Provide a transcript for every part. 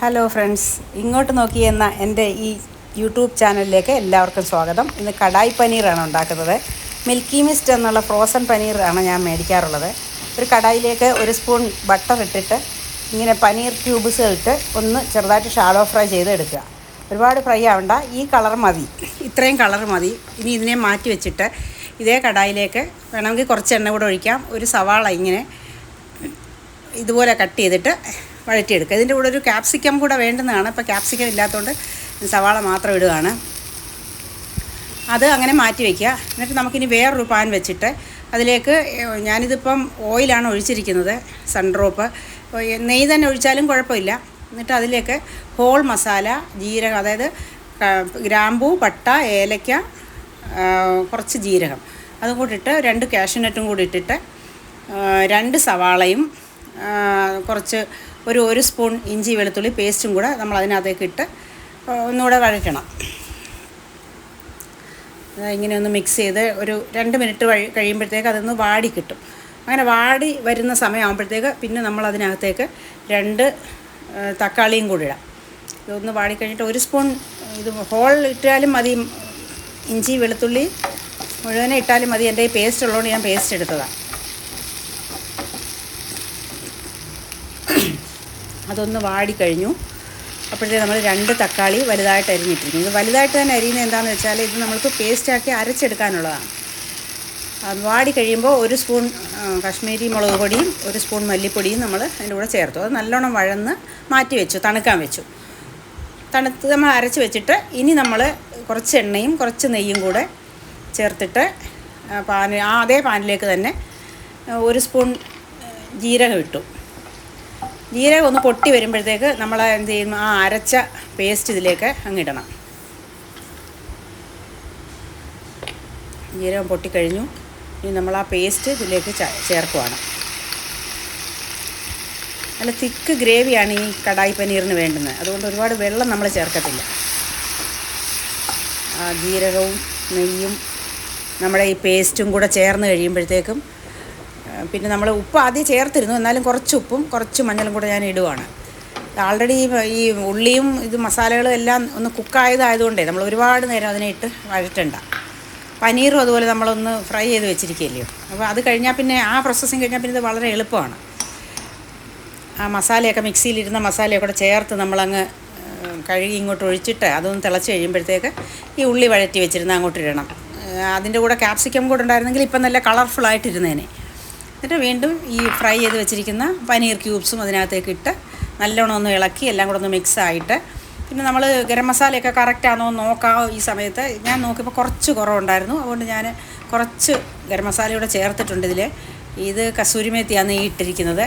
Hello friends, ഇങ്ങോട്ട് നോക്കിയെന്ന എൻ്റെ ഈ യൂട്യൂബ് ചാനലിലേക്ക് എല്ലാവർക്കും സ്വാഗതം. ഇന്ന് കടായി പനീറാണ് ഉണ്ടാക്കുന്നത്. മിൽക്കി മിസ്റ്റ് എന്നുള്ള ഫ്രോസൺ പനീറാണ് ഞാൻ മേടിക്കാറുള്ളത്. ഒരു കടായിലേക്ക് ഒരു സ്പൂൺ ബട്ടർ ഇട്ടിട്ട് ഇങ്ങനെ പനീർ ക്യൂബ്സ് ഇട്ട് ഒന്ന് ചെറുതായിട്ട് ഷാലോ ഫ്രൈ ചെയ്ത് എടുക്കുക. ഒരുപാട് ഫ്രൈ ആവണ്ട, ഈ കളർ മതി, ഇത്രയും കളർ മതി. ഇനി ഇതിനെ മാറ്റി വെച്ചിട്ട് ഇതേ കടായിലേക്ക് വേണമെങ്കിൽ കുറച്ച് എണ്ണ കൂടെ ഒഴിക്കാം. ഒരു സവാള ഇങ്ങനെ ഇതുപോലെ കട്ട് ചെയ്തിട്ട് വഴറ്റിയെടുക്കുക. ഇതിൻ്റെ കൂടെ ഒരു ക്യാപ്സിക്കം കൂടെ വേണ്ടുന്നതാണ്. ഇപ്പോൾ ക്യാപ്സിക്കം ഇല്ലാത്തതുകൊണ്ട് സവാള മാത്രം ഇടുകയാണ്. അത് അങ്ങനെ മാറ്റി വയ്ക്കുക. എന്നിട്ട് നമുക്കിനി വേറൊരു പാൻ വെച്ചിട്ട് അതിലേക്ക് ഞാനിതിപ്പം ഓയിലാണ് ഒഴിച്ചിരിക്കുന്നത്, സൺഡ്രോപ്പ്. നെയ്യ് തന്നെ ഒഴിച്ചാലും കുഴപ്പമില്ല. എന്നിട്ട് അതിലേക്ക് ഹോൾ മസാല, ജീരകം, അതായത് ഗ്രാമ്പൂ, പട്ട, ഏലക്ക, കുറച്ച് ജീരകം അതും കൂടിയിട്ട് 2 കാഷ്യൂനട്ടും കൂടി ഇട്ടിട്ട് 2 സവാളയും കുറച്ച് ഒരു സ്പൂൺ ഇഞ്ചി വെളുത്തുള്ളി പേസ്റ്റും കൂടെ നമ്മൾ അതിനകത്തേക്ക് ഇട്ട് ഒന്നുകൂടെ വഴറ്റണം. ഇങ്ങനെ ഒന്ന് മിക്സ് ചെയ്ത് ഒരു 2 മിനിറ്റ് കഴിയുമ്പോഴത്തേക്ക് അതൊന്ന് വാടി കിട്ടും. അങ്ങനെ വാടി വരുന്ന സമയമാകുമ്പോഴത്തേക്ക് പിന്നെ നമ്മൾ അതിനകത്തേക്ക് 2 തക്കാളിയും കൂടി ഇടാം. ഇതൊന്ന് വാടിക്കഴിഞ്ഞിട്ട് 1 സ്പൂൺ ഇത് ഹോൾ ഇട്ടാലും മതി, ഇഞ്ചി വെളുത്തുള്ളി മുഴുവനെ ഇട്ടാലും മതി. എൻ്റെ ഈ പേസ്റ്റ് ഉള്ളതുകൊണ്ട് ഞാൻ പേസ്റ്റ് എടുത്തതാണ്. അതൊന്ന് വാടിക്കഴിഞ്ഞു. അപ്പോഴത്തേക്ക് നമ്മൾ 2 തക്കാളി വലുതായിട്ട് അരിഞ്ഞിട്ടിരിക്കും. ഇത് വലുതായിട്ട് തന്നെ അരിയുന്നത് എന്താണെന്ന് വെച്ചാൽ ഇത് നമ്മൾക്ക് പേസ്റ്റാക്കി അരച്ചെടുക്കാനുള്ളതാണ്. അത് വാടി കഴിയുമ്പോൾ 1 സ്പൂൺ കശ്മീരി മുളക് പൊടിയും 1 സ്പൂൺ മല്ലിപ്പൊടിയും നമ്മൾ അതിൻ്റെ കൂടെ ചേർത്തു. അത് നല്ലോണം വഴന്ന് മാറ്റി വെച്ചു, തണുക്കാൻ വെച്ചു. തണുത്ത് നമ്മൾ അരച്ച് വെച്ചിട്ട് ഇനി നമ്മൾ കുറച്ച് എണ്ണയും കുറച്ച് നെയ്യും കൂടെ ചേർത്തിട്ട് അതേ പാനിലേക്ക് തന്നെ 1 സ്പൂൺ ജീരകം ഇട്ടു. ജീരകം ഒന്ന് പൊട്ടി വരുമ്പോഴത്തേക്ക് നമ്മൾ എന്ത് ചെയ്യും, ആ അരച്ച പേസ്റ്റ് ഇതിലേക്ക് അങ്ങിടണം. ജീരകം പൊട്ടിക്കഴിഞ്ഞു. ഇനി നമ്മൾ ആ പേസ്റ്റ് ഇതിലേക്ക് ചേർക്കുവാണ്. നല്ല തിക്ക് ഗ്രേവിയാണ് ഈ കടായി പനീറിന് വേണ്ടുന്നത്. അതുകൊണ്ട് ഒരുപാട് വെള്ളം നമ്മൾ ചേർക്കത്തില്ല. ആ ജീരകവും നെയ്യും നമ്മുടെ ഈ പേസ്റ്റും കൂടെ ചേർന്ന് കഴിയുമ്പോഴത്തേക്കും പിന്നെ നമ്മൾ ഉപ്പ് ആദ്യം ചേർത്തിരുന്നു, എന്നാലും കുറച്ച് ഉപ്പും കുറച്ച് മഞ്ഞളും കൂടെ ഞാൻ ഇടുവാണ്. ആൾറെഡി ഈ ഉള്ളിയും ഇത് മസാലകളും എല്ലാം ഒന്ന് കുക്കായതായതുകൊണ്ടേ നമ്മൾ ഒരുപാട് നേരം അതിനെ ഇട്ട് വഴറ്റണ്ട. പനീറും അതുപോലെ നമ്മളൊന്ന് ഫ്രൈ ചെയ്ത് വെച്ചിരിക്കുകയല്ലയോ. അപ്പോൾ അത് കഴിഞ്ഞാൽ പിന്നെ ആ പ്രോസസ്സിങ് കഴിഞ്ഞാൽ പിന്നെ ഇത് വളരെ എളുപ്പമാണ്. ആ മസാലയൊക്കെ മിക്സിയിലിരുന്ന മസാലയൊക്കെ കൂടെ ചേർത്ത് നമ്മളങ്ങ് കഴുകി ഇങ്ങോട്ട് ഒഴിച്ചിട്ട് അതൊന്ന് തിളച്ച് കഴിയുമ്പോഴത്തേക്ക് ഈ ഉള്ളി വഴറ്റി വെച്ചിരുന്ന് അങ്ങോട്ട് ഇടണം. അതിൻ്റെ കൂടെ ക്യാപ്സിക്കം കൂടെ ഉണ്ടായിരുന്നെങ്കിൽ ഇപ്പം നല്ല കളർഫുള്ളായിട്ടിരുന്നേനെ. എന്നിട്ട് വീണ്ടും ഈ ഫ്രൈ ചെയ്ത് വെച്ചിരിക്കുന്ന പനീർ ക്യൂബ്സും അതിനകത്തേക്ക് ഇട്ട് നല്ലോണം ഒന്ന് ഇളക്കി എല്ലാം കൂടെ ഒന്ന് മിക്സ് ആയിട്ട് പിന്നെ നമ്മൾ ഗരം മസാലയൊക്കെ കറക്റ്റാണോ നോക്കാം. ഈ സമയത്ത് ഞാൻ നോക്കിയപ്പോൾ കുറച്ച് കുറവുണ്ടായിരുന്നു. അതുകൊണ്ട് ഞാൻ കുറച്ച് ഗരം മസാലയോടെ ചേർത്തിട്ടുണ്ട് ഇതിൽ. ഇത് കസൂരി മേത്തിയാണ് ഈ ഇട്ടിരിക്കുന്നത്.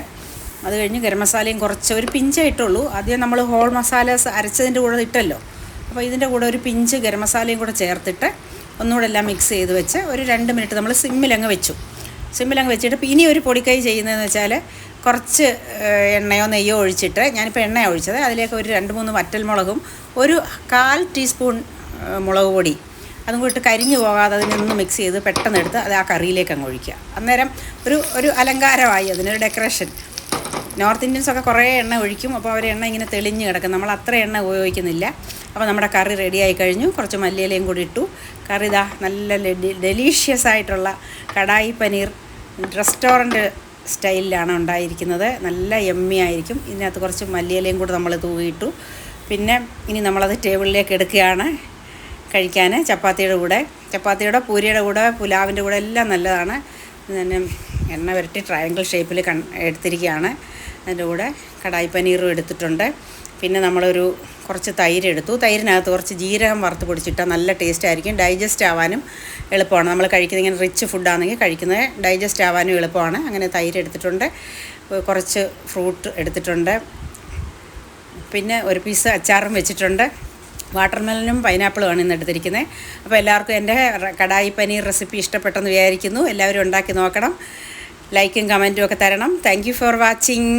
അത് കഴിഞ്ഞ് ഗരം മസാലയും കുറച്ച് ഒരു പിഞ്ചേ ഇട്ടുള്ളൂ. ആദ്യം നമ്മൾ ഹോൾ മസാല അരച്ചതിൻ്റെ കൂടെ ഇട്ടല്ലോ. അപ്പോൾ ഇതിൻ്റെ കൂടെ ഒരു പിഞ്ച് ഗരം മസാലയും കൂടെ ചേർത്തിട്ട് ഒന്നുകൂടെ എല്ലാം മിക്സ് ചെയ്ത് വെച്ച് ഒരു 2 മിനിറ്റ് നമ്മൾ സിമ്മിലങ്ങ് വെച്ചു. സിമ്മിലങ്ങ് വെച്ചിട്ട് ഇനി ഒരു പൊടിക്കൈ ചെയ്യുന്നതെന്ന് വെച്ചാൽ കുറച്ച് എണ്ണയോ നെയ്യോ ഒഴിച്ചിട്ട്, ഞാനിപ്പോൾ എണ്ണയാണ് ഒഴിച്ചത്, അതിലേക്ക് ഒരു 2-3 വറ്റൽമുളകും 1/4 ടീസ്പൂൺ മുളക് പൊടി അതും കൂടി കരിഞ്ഞു പോകാതെ അതിനൊന്ന് മിക്സ് ചെയ്ത് പെട്ടെന്ന് എടുത്ത് അത് ആ കറിയിലേക്ക് അങ്ങ് ഒഴിക്കുക. അന്നേരം ഒരു അലങ്കാരമായി, അതിനൊരു ഡെക്കറേഷൻ. നോർത്ത് ഇന്ത്യൻസൊക്കെ കുറേ എണ്ണ ഒഴിക്കും. അപ്പോൾ അവർ എണ്ണ ഇങ്ങനെ തെളിഞ്ഞ് കിടക്കും. നമ്മൾ അത്ര എണ്ണ ഉപയോഗിക്കുന്നില്ല. അപ്പോൾ നമ്മുടെ കറി റെഡിയായി കഴിഞ്ഞു. കുറച്ച് മല്ലിയിലയും കൂടി ഇട്ടു. കറി ഇതാ നല്ല ഡെലീഷ്യസ് ആയിട്ടുള്ള കടായി പനീർ റെസ്റ്റോറൻറ്റ് സ്റ്റൈലിലാണ് ഉണ്ടായിരിക്കുന്നത്. നല്ല യമ്മി ആയിരിക്കും. ഇതിനകത്ത് കുറച്ച് മല്ലിയിലയും കൂടി നമ്മൾ തൂവിയിട്ടു. പിന്നെ ഇനി നമ്മളത് ടേബിളിലേക്ക് എടുക്കുകയാണ് കഴിക്കാൻ. ചപ്പാത്തിയുടെ പൂരിയുടെ കൂടെ പുലാവിൻ്റെ കൂടെ എല്ലാം നല്ലതാണ്. തന്നെ എണ്ണ വരട്ടി ട്രയാങ്കിൾ ഷേപ്പിൽ എടുത്തിരിക്കുകയാണ്. അതിൻ്റെ കൂടെ കടായി പനീറും എടുത്തിട്ടുണ്ട്. പിന്നെ നമ്മളൊരു കുറച്ച് തൈര് എടുത്തു. തൈരിനകത്ത് കുറച്ച് ജീരകം വറുത്ത് പൊടിച്ചിട്ടാൽ നല്ല ടേസ്റ്റ് ആയിരിക്കും. ഡൈജസ്റ്റ് ആവാനും എളുപ്പമാണ്. നമ്മൾ കഴിക്കുന്നത് ഇങ്ങനെ റിച്ച് ഫുഡാണെങ്കിൽ കഴിക്കുന്നത് ഡൈജസ്റ്റ് ആവാനും എളുപ്പമാണ്. അങ്ങനെ തൈര് എടുത്തിട്ടുണ്ട്. കുറച്ച് ഫ്രൂട്ട് എടുത്തിട്ടുണ്ട്. പിന്നെ ഒരു പീസ് അച്ചാറും വെച്ചിട്ടുണ്ട്. വാട്ടർമെലനും പൈനാപ്പിളുമാണ് ഇന്ന് എടുത്തിരിക്കുന്നത്. അപ്പോൾ എല്ലാവർക്കും എൻ്റെ കടായി പനീർ റെസിപ്പി ഇഷ്ടപ്പെട്ടെന്ന് വിചാരിക്കുന്നു. എല്ലാവരും ഉണ്ടാക്കി നോക്കണം. ലൈക്കും കമൻറ്റും ഒക്കെ തരണം. Thank you for watching.